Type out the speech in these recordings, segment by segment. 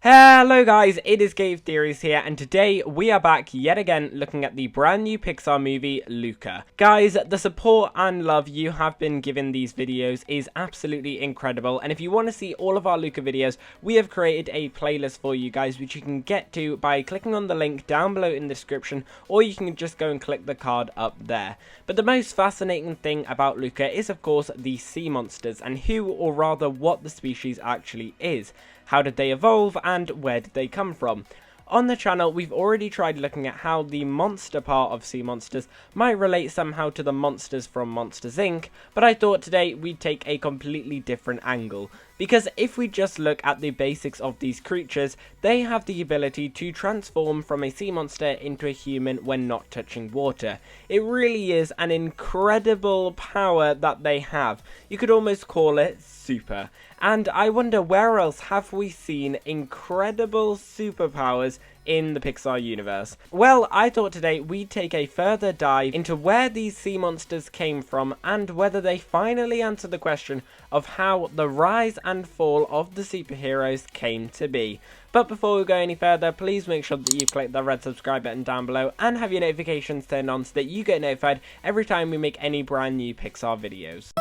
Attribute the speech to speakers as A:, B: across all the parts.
A: Hello guys, it is Game Theories here, and today we are back yet again looking at the brand new Pixar movie, Luca. Guys, the support and love you have been giving these videos is absolutely incredible, and if you want to see all of our Luca videos, we have created a playlist for you guys, which you can get to by clicking on the link down below in the description, or you can just go and click the card up there. But the most fascinating thing about Luca is of course the sea monsters, and who, or rather what the species actually is. How did they evolve, and where did they come from? On the channel, we've already tried looking at how the monster part of sea monsters might relate somehow to the monsters from Monsters Inc., but I thought today we'd take a completely different angle. Because if we just look at the basics of these creatures, they have the ability to transform from a sea monster into a human when not touching water. It really is an incredible power that they have. You could almost call it super. And I wonder, where else have we seen incredible superpowers in the Pixar universe? Well, I thought today we'd take a further dive into where these sea monsters came from and whether they finally answer the question of how the rise and fall of the superheroes came to be. But before we go any further, please make sure that you click the red subscribe button down below and have your notifications turned on so that you get notified every time we make any brand new Pixar videos.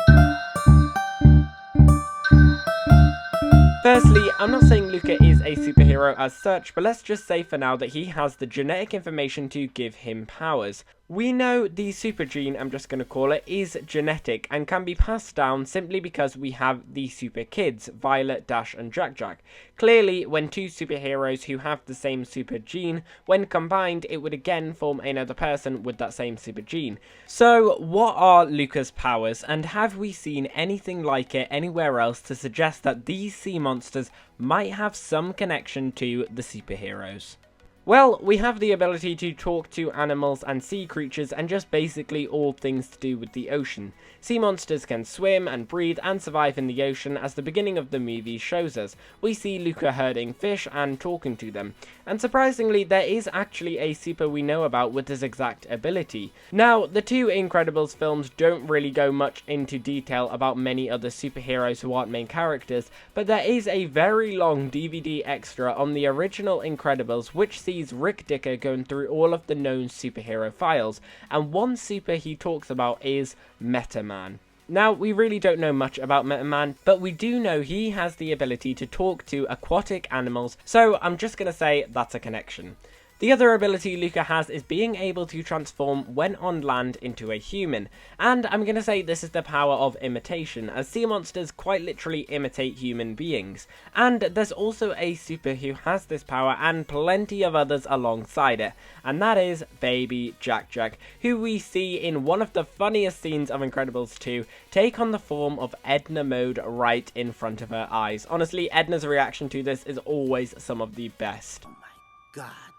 A: Firstly, I'm not saying Luca is a superhero as such, but let's just say for now that he has the genetic information to give him powers. We know the super gene, I'm just going to call it, is genetic and can be passed down simply because we have the super kids, Violet, Dash and Jack Jack. Clearly, when two superheroes who have the same super gene, when combined, it would again form another person with that same super gene. So, what are Luca's powers, and have we seen anything like it anywhere else to suggest that these sea monsters might have some connection to the superheroes? Well, we have the ability to talk to animals and sea creatures and just basically all things to do with the ocean. Sea monsters can swim and breathe and survive in the ocean, as the beginning of the movie shows us. We see Luca herding fish and talking to them. And surprisingly, there is actually a super we know about with this exact ability. Now, the two Incredibles films don't really go much into detail about many other superheroes who aren't main characters, but there is a very long DVD extra on the original Incredibles which sees Rick Dicker going through all of the known superhero files, and one super he talks about is Meta Man. Now, we really don't know much about Meta Man, but we do know he has the ability to talk to aquatic animals, so I'm just going to say that's a connection. The other ability Luca has is being able to transform when on land into a human, and I'm going to say this is the power of imitation, as sea monsters quite literally imitate human beings. And there's also a super who has this power and plenty of others alongside it, and that is baby Jack Jack, who we see in one of the funniest scenes of Incredibles 2 take on the form of Edna mode right in front of her eyes. Honestly, Edna's reaction to this is always some of the best.
B: Oh my god.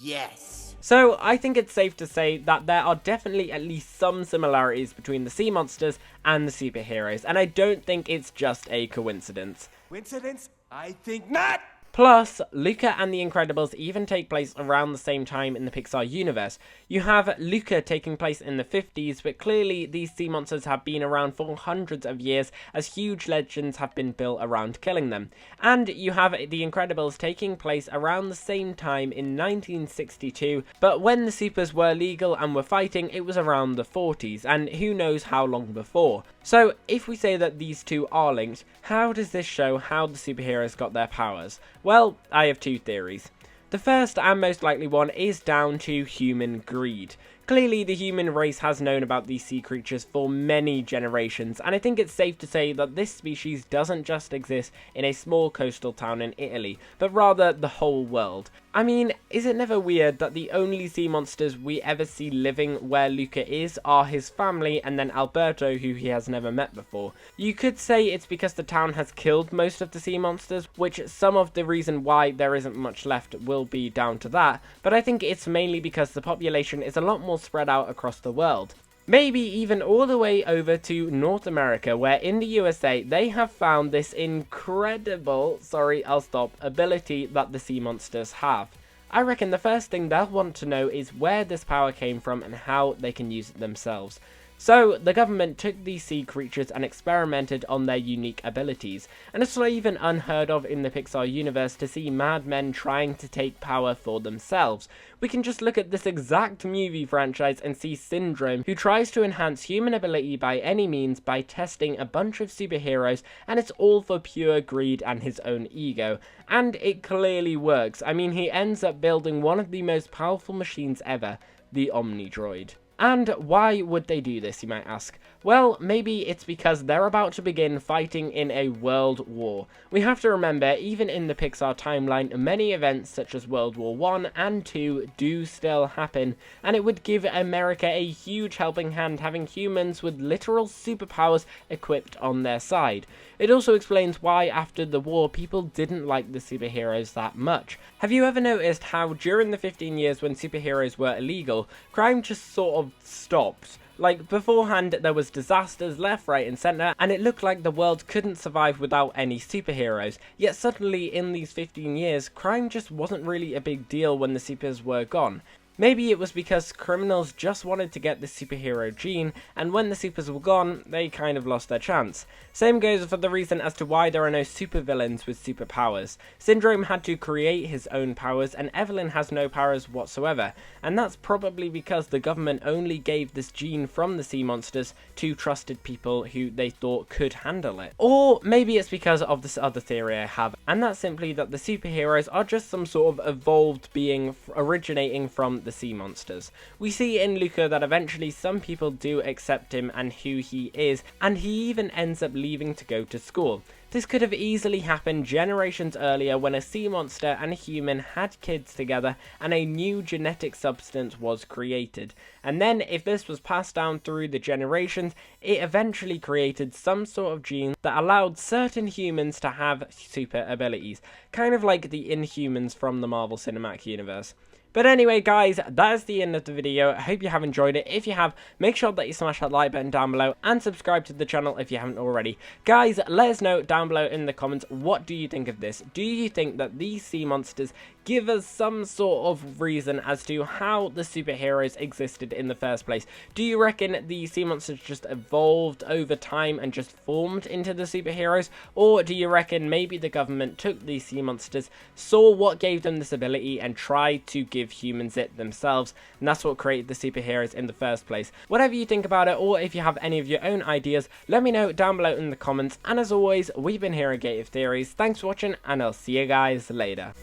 B: Yes.
A: So, I think it's safe to say that there are definitely at least some similarities between the sea monsters and the superheroes, and I don't think it's just a coincidence.
B: Coincidence? I think not!
A: Plus, Luca and The Incredibles even take place around the same time in the Pixar universe. You have Luca taking place in the 50s, but clearly these sea monsters have been around for hundreds of years as huge legends have been built around killing them. And you have The Incredibles taking place around the same time in 1962, but when the supers were legal and were fighting, it was around the 40s, and who knows how long before. So, if we say that these two are linked, how does this show how the superheroes got their powers? Well, I have two theories. The first and most likely one is down to human greed. Clearly, the human race has known about these sea creatures for many generations, and I think it's safe to say that this species doesn't just exist in a small coastal town in Italy, but rather the whole world. I mean, is it never weird that the only sea monsters we ever see living where Luca is are his family and then Alberto, who he has never met before? You could say it's because the town has killed most of the sea monsters, which some of the reason why there isn't much left will be down to that, but I think it's mainly because the population is a lot more spread out across the world. Maybe even all the way over to North America, where in the USA they have found this incredible, ability that the sea monsters have. I reckon the first thing they'll want to know is where this power came from and how they can use it themselves. So, the government took these sea creatures and experimented on their unique abilities, and it's not even unheard of in the Pixar universe to see madmen trying to take power for themselves. We can just look at this exact movie franchise and see Syndrome, who tries to enhance human ability by any means by testing a bunch of superheroes, and it's all for pure greed and his own ego. And it clearly works. I mean, he ends up building one of the most powerful machines ever, the Omni Droid. And why would they do this, you might ask? Well, maybe it's because they're about to begin fighting in a world war. We have to remember, even in the Pixar timeline, many events such as World War I and II do still happen, and it would give America a huge helping hand having humans with literal superpowers equipped on their side. It also explains why after the war people didn't like the superheroes that much. Have you ever noticed how during the 15 years when superheroes were illegal, crime just sort of stopped? Like, beforehand there was disasters left, right and centre, and it looked like the world couldn't survive without any superheroes. Yet suddenly in these 15 years, crime just wasn't really a big deal when the supers were gone. Maybe it was because criminals just wanted to get the superhero gene, and when the supers were gone, they kind of lost their chance. Same goes for the reason as to why there are no supervillains with superpowers. Syndrome had to create his own powers, and Evelyn has no powers whatsoever, and that's probably because the government only gave this gene from the sea monsters to trusted people who they thought could handle it. Or maybe it's because of this other theory I have, and that's simply that the superheroes are just some sort of evolved being originating from the sea monsters. We see in Luca that eventually some people do accept him and who he is, and he even ends up leaving to go to school. This could have easily happened generations earlier when a sea monster and a human had kids together and a new genetic substance was created. And then if this was passed down through the generations, it eventually created some sort of gene that allowed certain humans to have super abilities, kind of like the Inhumans from the Marvel Cinematic Universe. But anyway guys, that is the end of the video. I hope you have enjoyed it. If you have, make sure that you smash that like button down below and subscribe to the channel if you haven't already. Guys, let us know down below in the comments, what do you think of this? Do you think that these sea monsters give us some sort of reason as to how the superheroes existed in the first place? Do you reckon the sea monsters just evolved over time and just formed into the superheroes? Or do you reckon maybe the government took these sea monsters, saw what gave them this ability and tried to give humans it themselves, and that's what created the superheroes in the first place? Whatever you think about it, or if you have any of your own ideas, let me know down below in the comments. And as always, we've been here at Gate of Theories. Thanks for watching, and I'll see you guys later.